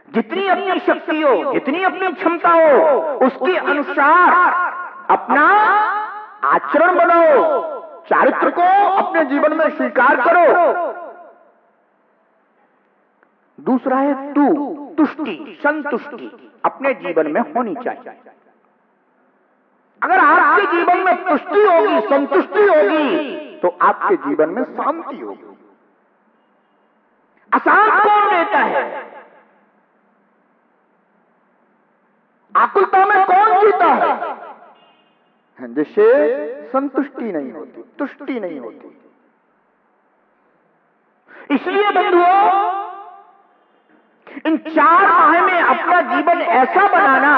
जितनी अपनी शक्ति हो, जितनी अपनी क्षमता हो, उसके अनुसार अपना आचरण बनाओ, चारित्र को अपने जीवन में स्वीकार करो। दूसरा है तुष्टि, संतुष्टि अपने जीवन में होनी चाहिए। अगर आपके जीवन में तुष्टि होगी, संतुष्टि होगी, तो आपके जीवन में शांति होगी। अशांत कौन रहता है? आकुलता में कौन जीता है? जिससे संतुष्टि नहीं होती, तुष्टि नहीं होती। इसलिए बंधुओं, इन 4 माह में अपना जीवन ऐसा बनाना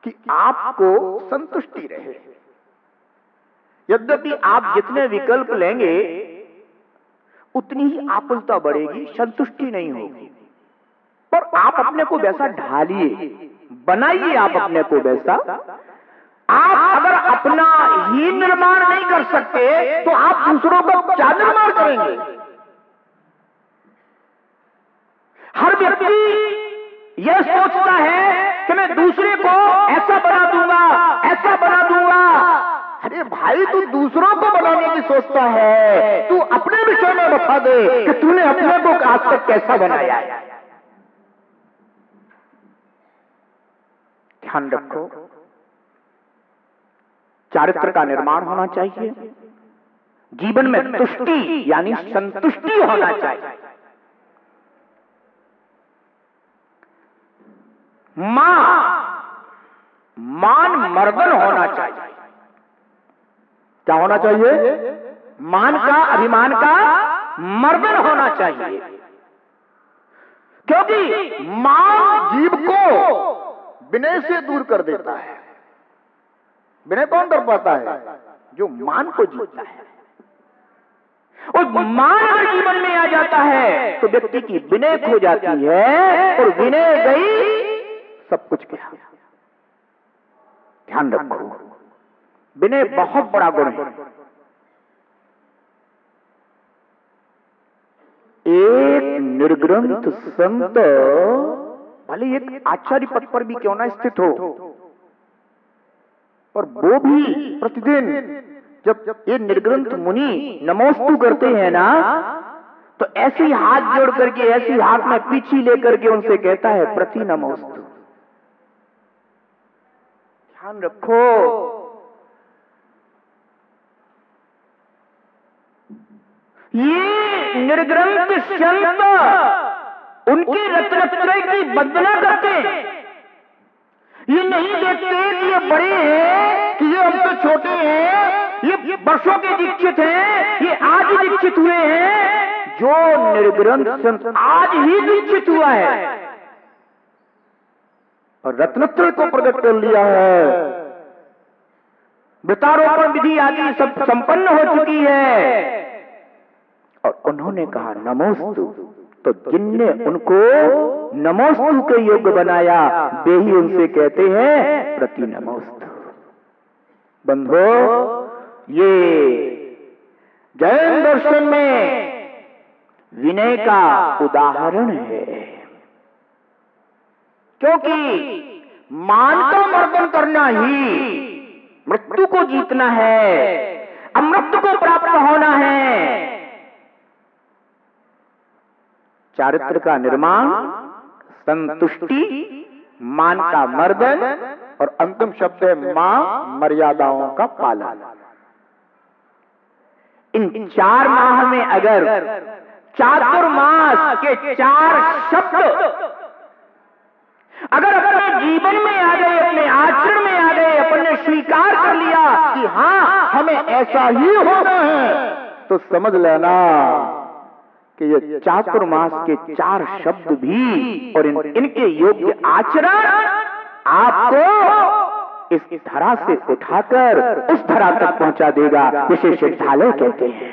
कि आपको संतुष्टि रहे। यद्यपि आप जितने विकल्प लेंगे उतनी ही आकुलता बढ़ेगी, संतुष्टि नहीं होगी। पर आप अपने को वैसा ढालिए, बनाइए आप अपने को वैसा। आप अगर अपना ही निर्माण नहीं कर सकते तो आप दूसरों का क्या निर्माण करेंगे? हर व्यक्ति यह सोचता है कि मैं दूसरे को ऐसा बना दूंगा, ऐसा बना दूंगा। अरे भाई, तू दूसरों को बनाने की सोचता है, तू अपने विषय में बता दे कि तूने अपने को आज तक कैसा बनाया है। ध्यान रखो, चारित्र का निर्माण होना चाहिए, जीवन में तुष्टि यानी संतुष्टि होना चाहिए। मान मर्दन होना चाहिए। क्या होना चाहिए? मान का, अभिमान का मर्दन होना चाहिए। क्योंकि मान जीव को विनय से दूर कर देता है। विनय कौन कर पाता है? जो मान को जीतता है। और मान अगर जीवन में आ जाता है तो व्यक्ति की विनय खो जाती है, और विनय गई सब कुछ गया। ध्यान रखो, विनय बहुत बड़ा गुण है। एक निर्ग्रंथ संत भले एक आचार्य पद पर भी क्यों ना स्थित हो, और वो भी प्रतिदिन जब ये निर्ग्रंथ मुनि नमोस्तु करते हैं ना, तो ऐसे ही हाथ जोड़ करके, ऐसी हाथ में पीछी लेकर के उनसे कहता है प्रति नमोस्तु। ध्यान रखो, ये निर्ग्रंथ संत उनकी रत्नत्रय की वंदना करते हैं। ये नहीं देखते कि ये बड़े हैं, कि ये हमसे छोटे हैं, ये वर्षों के दीक्षित हैं, ये आज ही दीक्षित हुए हैं। जो निर्ग्रंथ संत आज ही दीक्षित हुआ है और रत्नत्रय को प्रकट कर लिया है, वृतारोपण विधि आदि सब संपन्न हो चुकी है, और उन्होंने कहा नमोस्तु, तो जिनने उनको नमोस्तु के योग्य बनाया वे ही उनसे कहते हैं प्रति नमोस्तु। बंधो, ये जैन दर्शन में विनय का उदाहरण है। क्योंकि मान का मर्दन करना ही मृत्यु को जीतना है, अमृत को प्राप्त होना है। चारित्र का निर्माण, संतुष्टि, मान का मर्दन, और अंतिम शब्द है मां मर्यादाओं का पालन। इन 4 माह में अगर चातुर्मास के 4 शब्द अगर अपने जीवन में आ गए, अपने आचरण में आ गए, अपने स्वीकार कर लिया कि हाँ हमें ऐसा ही होना है, तो समझ लेना कि ये चातुर्मास के 4 शब्द भी और इनके योग्य आचरण आपको इस धरा से उठाकर उस धरा तक पहुंचा देगा, जिसे सिद्धालय कहते हैं।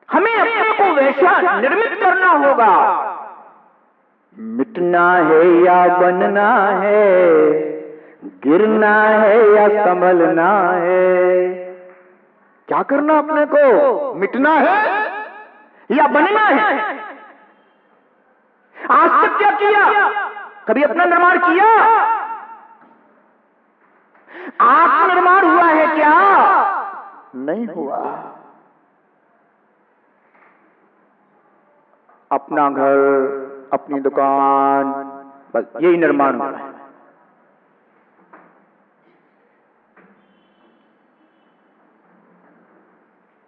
हमें अपने को वैसा निर्मित करना होगा। मिटना है या बनना है, गिरना है या संभलना है। क्या करना अपने को? मिटना है या बनना है? आज तक क्या किया? कभी अपना निर्माण किया? आत्मनिर्माण हुआ है क्या? नहीं हुआ। अपना घर, अपनी दुकान, बस यही निर्माण हुआ है।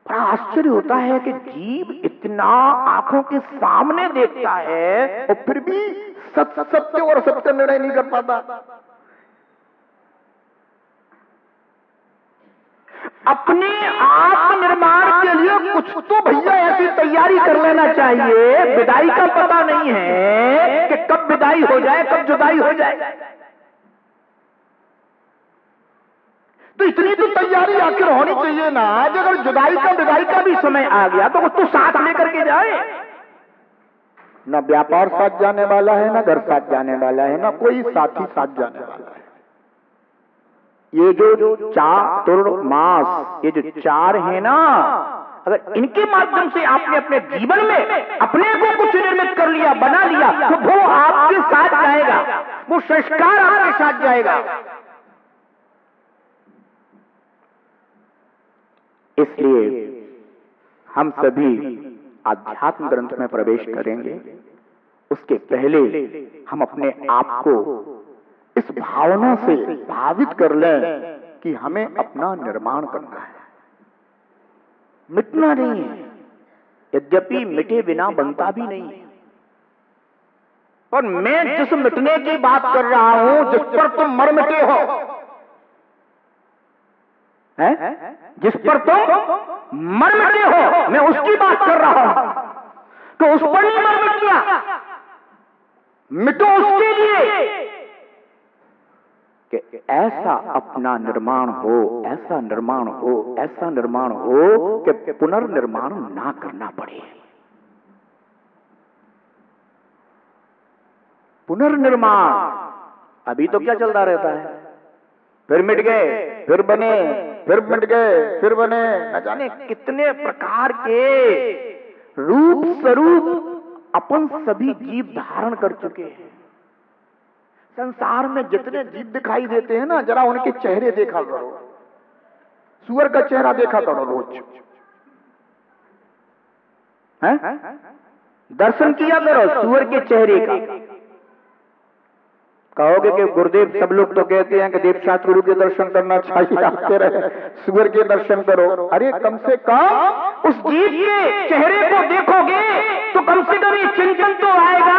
बड़ा आश्चर्य होता है कि जीव इतना आंखों के सामने देखता है और फिर भी सत्य और सत्य निर्णय नहीं कर पाता। अपने आत्मनिर्माण के लिए कुछ तो भैया ऐसी तैयारी कर लेना चाहिए। विदाई का पता नहीं है कि कब विदाई हो जाए, कब जुदाई हो जाए। तो इतनी तो तैयारी आखिर होनी चाहिए ना। अगर जुदाई का विदाई का भी समय आ गया तो कुछ तो साथ लेकर के जाए। ना व्यापार साथ जाने वाला है, ना घर साथ जाने वाला है, ना कोई साथी साथ जाने वाला है। ये जो चातुर्मास, ये जो चार है ना, अगर इनके माध्यम से आपने अपने जीवन में अपने को कुछ निर्मित कर लिया, बना लिया, तो वो आपके साथ जाएगा, वो संस्कार आपके साथ जाएगा। इसलिए हम सभी आध्यात्म ग्रंथ में प्रवेश करेंगे, उसके पहले हम अपने आप को इस भावना से भावित कर लें कि हमें अपना निर्माण करना है, मिटना नहीं है। यद्यपि मिटे बिना बनता भी नहीं है, पर मैं जिस मिटने की बात कर रहा हूं, जिस पर तुम मर मिटे हो, जिस पर तुम मर मिटे हो, मैं उसकी बात कर रहा हूं। तो उस पर नहीं मर मिटना, मिटो उसके लिए कि ऐसा अपना निर्माण हो, ऐसा निर्माण हो, ऐसा निर्माण हो कि पुनर्निर्माण ना करना पड़े। पुनर्निर्माण अभी तो क्या चलता रहता है, फिर मिट गए, फिर बने, फिर मिट गए, फिर बने, न जाने कितने प्रकार के रूप स्वरूप अपन सभी जीव धारण कर चुके हैं। संसार में जितने जीव दिखाई देते हैं ना, जरा उनके चेहरे देखा करो। सूअर का चेहरा देखा करो रोज, दर्शन किया करो सूअर के चेहरे का। कहोगे कि गुरुदेव सब लोग तो कहते हैं कि देव शास्त्र गुरु के दर्शन करना चाहिए, आते रहे सूअर के दर्शन करो। अरे कम से कम उस जीव के चेहरे को देखोगे तो कम से कम ये चिंतन तो आएगा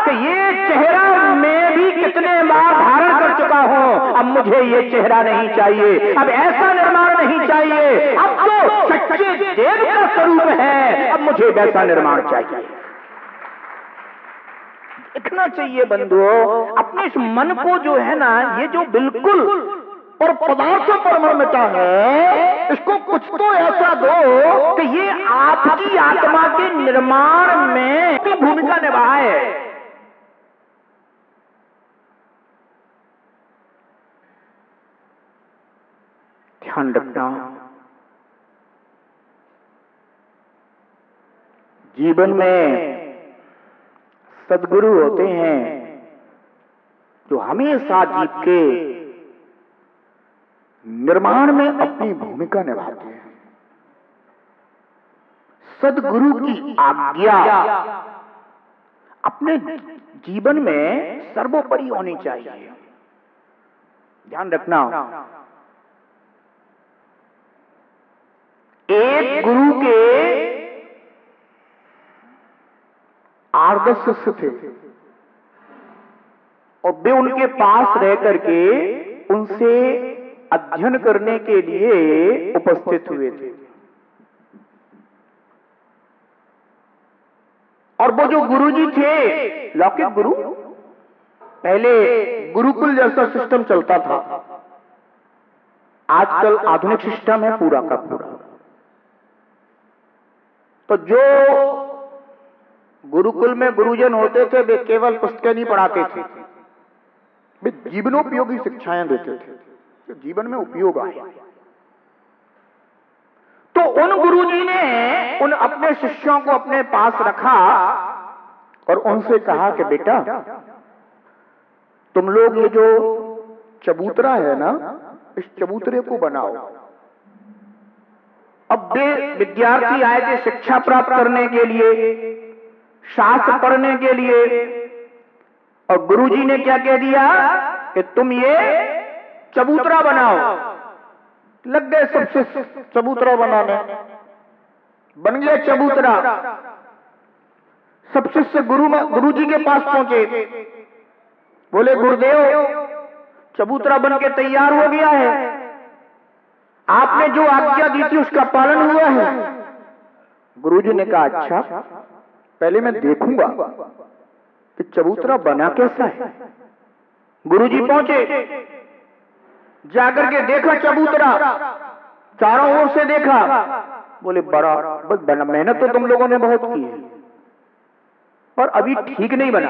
कि ये चेहरा मैं भी कितने बार धारण कर चुका हूं, अब मुझे ये चेहरा नहीं चाहिए, अब ऐसा निर्माण नहीं चाहिए, अब तो सच्चे देव का स्वरूप है, अब मुझे वैसा निर्माण चाहिए। इतना चाहिए बंधुओं। अपने इस मन को जो है ना, ये जो बिल्कुल और पदार्थों पर मर मिटा है, इसको कुछ तो ऐसा दो कि ये आपकी आत्मा के निर्माण में की भूमिका निभाए। ध्यान रखना, जीवन में सद्गुरु होते हैं जो हमेशा जीव के निर्माण में अपनी भूमिका निभाते हैं। सद्गुरु की आज्ञा अपने जीवन में सर्वोपरि होनी चाहिए। ध्यान रखना, एक गुरु के 8-10 शिष्य थे और वे उनके पास रह करके उनसे अध्ययन करने के लिए उपस्थित हुए थे। और वो जो गुरुजी थे, लौकिक गुरु, पहले गुरुकुल जैसा सिस्टम चलता था, आजकल आधुनिक सिस्टम है पूरा का पूरा। तो जो गुरुकुल में गुरुजन होते थे वे केवल पुस्तकें नहीं पढ़ाते थे, वे जीवनोपयोगी शिक्षाएं देते थे, तो जीवन में उपयोग आए। तो तो उन गुरुजी ने उन अपने शिष्यों को अपने पास रखा और उनसे कहा कि बेटा, तुम लोग ये जो चबूतरा है ना, इस चबूतरे को बनाओ। अब वे विद्यार्थी आए थे शिक्षा प्राप्त करने के लिए, शास्त्र पढ़ने के लिए, और गुरुजी ने क्या कह दिया कि तुम ये चबूतरा बनाओ। लग गए सबसे चबूतरा बनाने, बन गया चबूतरा। सब शिष्य गुरुजी के पास पहुंचे, बोले गुरुदेव, चबूतरा बन के तैयार हो गया है, आपने जो आज्ञा दी थी उसका पालन हुआ है। गुरुजी ने कहा अच्छा, पहले मैं देखूंगा कि चबूतरा बना कैसा है। गुरुजी पहुंचे, जाकर के देखा चबूतरा, चारों ओर से देखा, बोले बड़ा बना, मेहनत तो तुम लोगों ने बहुत की है, पर अभी ठीक नहीं बना,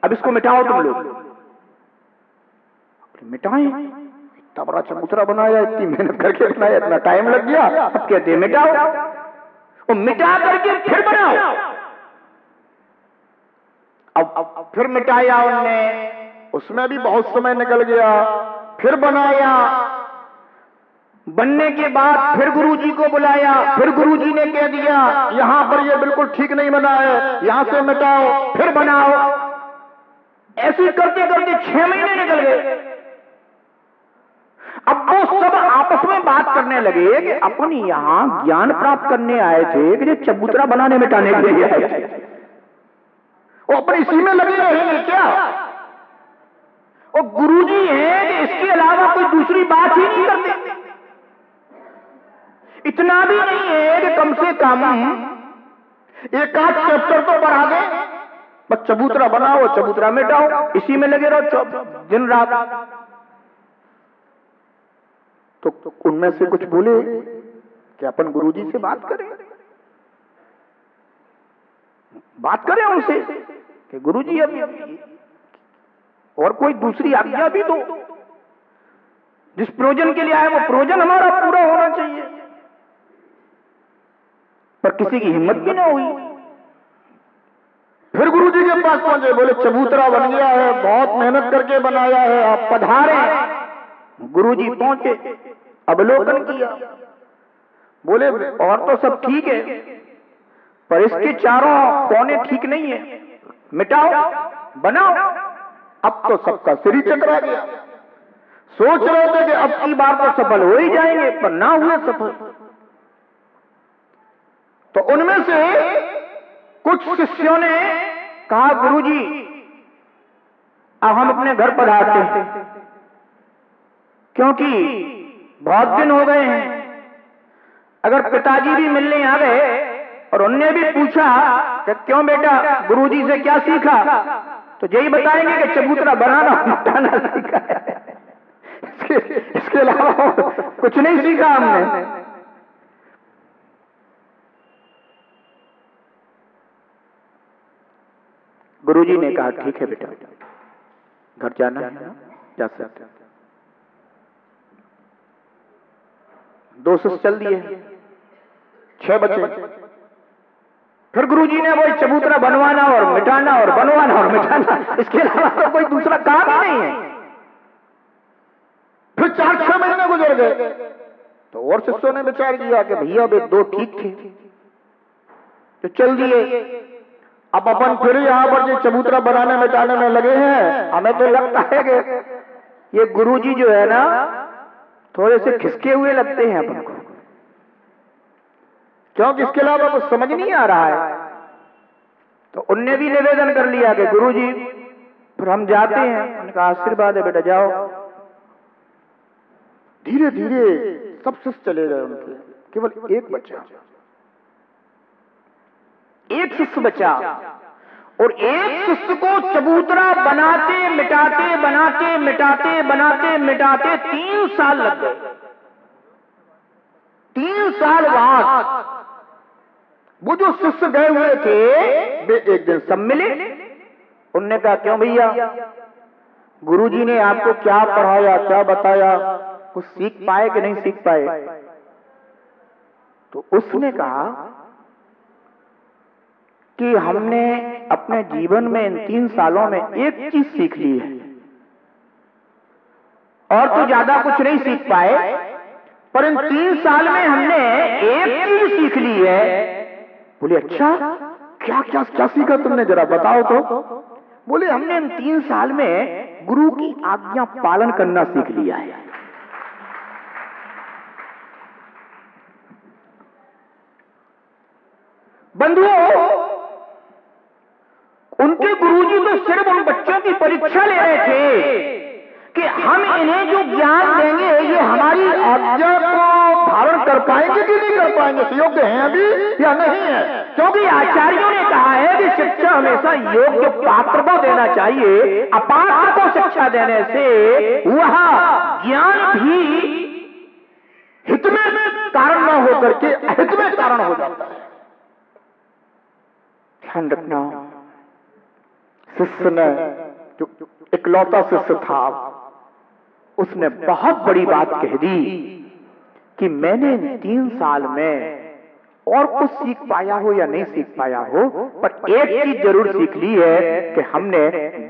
अब इसको मिटाओ तुम लोग। मिटाएं? इतना बड़ा चबूतरा बनाया, इतनी मेहनत करके बनाया, इतना टाइम लग गया, अब कहते हैं मिटाओ। वो मिटा करके फिर बनाओ। अब फिर मिटाया उनने, उसमें भी बहुत समय निकल गया, फिर बनाया। बनने के बाद फिर गुरुजी को बुलाया, फिर गुरुजी ने कह दिया यहां पर ये बिल्कुल ठीक नहीं बना है, यहां से मिटाओ, फिर बनाओ। ऐसे करते करते 6 महीने निकल गए। अब वो सब आपस में बात करने लगे कि अपन यहां ज्ञान प्राप्त करने आए थे कि जो चबूतरा बनाने मिटाने के लिए आए थे, वो अपन इसी में लगे रहेंगे क्या? वो गुरुजी हैं कि इसके अलावा कोई दूसरी बात ही नहीं करते। इतना भी नहीं है कि कम से कम एक आध चैप्टर तो पढ़ा दे, बस चबूतरा बनाओ, चबूतरा मिटाओ, इसी में लगे रहो दिन रात। तो उनमें से कुछ बोले कि अपन गुरुजी से बात करें उनसे कि गुरुजी अभी और कोई दूसरी आज्ञा भी दो, जिस प्रयोजन के लिए आए वो प्रयोजन हमारा पूरा होना चाहिए। पर किसी की हिम्मत भी ना हुई। फिर गुरुजी के पास पहुंचे, बोले चबूतरा बन गया है, बहुत मेहनत करके बनाया है, आप पधारे। गुरुजी पहुंचे, अवलोकन किया, बोले और तो सब ठीक है, पर इसके चारों कोने ठीक नहीं है, मिटाओ, बनाओ। अब तो सबका सिर ही चकरा गया। सोच रहे थे कि अब की बार तो सफल हो ही जाएंगे, पर ना हुए सफल। तो उनमें से कुछ शिष्यों ने कहा गुरुजी अब हम अपने घर पधारते हैं, क्योंकि बहुत दिन हो गए हैं। अगर पिताजी भी मिलने आ गए और उनने भी पूछा कि क्यों बेटा गुरुजी से क्या सीखा, तो यही बताएंगे कि चबूतरा बनाना मिटाना सीखा है, इसके अलावा कुछ नहीं सीखा हमने। गुरुजी ने कहा ठीक है बेटा, घर जाना है ना, जा सकते। 2 शिष्य चल दिए, 6 बचे। फिर गुरुजी ने वही चबूतरा बनवाना और मिटाना और बनवाना और मिटाना, इसके अलावा तो कोई दूसरा काम ही नहीं है। फिर 4-6 महीने गुजर गए, तो और शिष्यों ने विचार किया कि भैया वे 2 ठीक थे, तो चल दिए। अब अपन फिर यहां पर जो चबूतरा बनाने मिटाने में लगे हैं, हमें तो लगता है कि ये गुरुजी जो है ना थोड़े से खिसके हुए लगते हैं अपन को, क्योंकि इसके अलावा कुछ समझ नहीं आ रहा है। तो उनने भी निवेदन कर लिया कि गुरुजी फिर हम जाते हैं। उनका आशीर्वाद है बेटा जाओ। धीरे धीरे सब शिष्य चले गए, उनके केवल एक बचा, एक शिष्य बचा। और एक शिष्य को चबूतरा बनाते मिटाते बनाते मिटाते बनाते मिटाते 3 साल लग गए। 3 साल बाद वो जो शिष्य गए हुए थे वे एक दिन सब मिले। उनने कहा क्यों भैया गुरुजी ने आपको क्या पढ़ाया, क्या बताया, कुछ सीख पाए कि नहीं सीख पाए? तो उसने कहा कि हमने अपने जीवन में इन 3 सालों में एक चीज सीख ली है, और तो ज्यादा कुछ नहीं सीख पाए, पर इन 3 साल में हमने एक चीज सीख ली है। बोले अच्छा, क्या क्या क्या सीखा तुमने, जरा बताओ तो। बोले हमने इन 3 साल में गुरु की आज्ञा पालन करना सीख लिया है। बंधुओं, उनके गुरुजी तो सिर्फ उन बच्चों की परीक्षा ले रहे थे कि हम इन्हें जो ज्ञान देंगे ये हमारी आज्ञा को धारण कर पाएंगे कि नहीं कर पाएंगे, योग्य हैं अभी या नहीं है। क्योंकि आचार्यों ने कहा है कि शिक्षा हमेशा योग्य पात्र को देना चाहिए, अपात्र को शिक्षा देने से वह ज्ञान भी हित में कारण न होकर के अहित में कारण हो जाता है। ध्यान रखना, शिष्य ने, जो इकलौता शिष्य था, उसने बहुत बड़ी बात कह दी कि मैंने 3 साल में और कुछ सीख पाया हो या नहीं सीख पाया हो, पर एक चीज जरूर सीख ली है कि हमने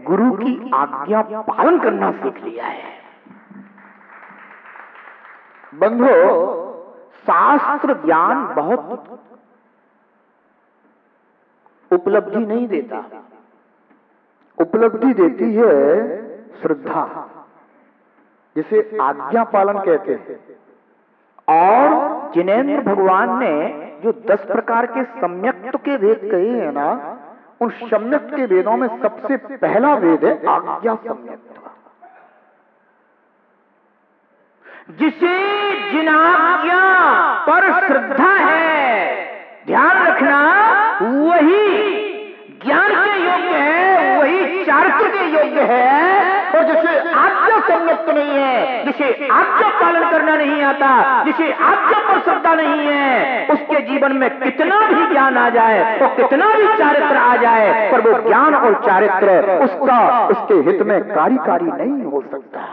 गुरु की आज्ञा पालन करना सीख लिया है। बंधो, शास्त्र ज्ञान बहुत उपलब्धि नहीं देता, उपलब्धि देती है श्रद्धा, जिसे आज्ञा पालन कहते हैं। और जिनेंद्र भगवान ने जो 10 प्रकार के सम्यक्त के वेद कहे हैं ना, उन सम्यक्त के वेदों में सबसे पहला वेद है आज्ञा सम्यक्त, जिसे जिन आज्ञा पर श्रद्धा है, ध्यान रखना, वही ज्ञान के योग्य है, वही चारित्र के योग्य है। और जिसे आज्ञा सम्यक्त नहीं है, जिसे आज्ञा पालन करना नहीं आता, जिसे आज्ञा पर श्रद्धा नहीं है, उसके जीवन में कितना भी ज्ञान आ जाए और कितना भी चारित्र आ जाए, पर वो ज्ञान और चारित्र उसके हित में कार्यकारी नहीं हो सकता।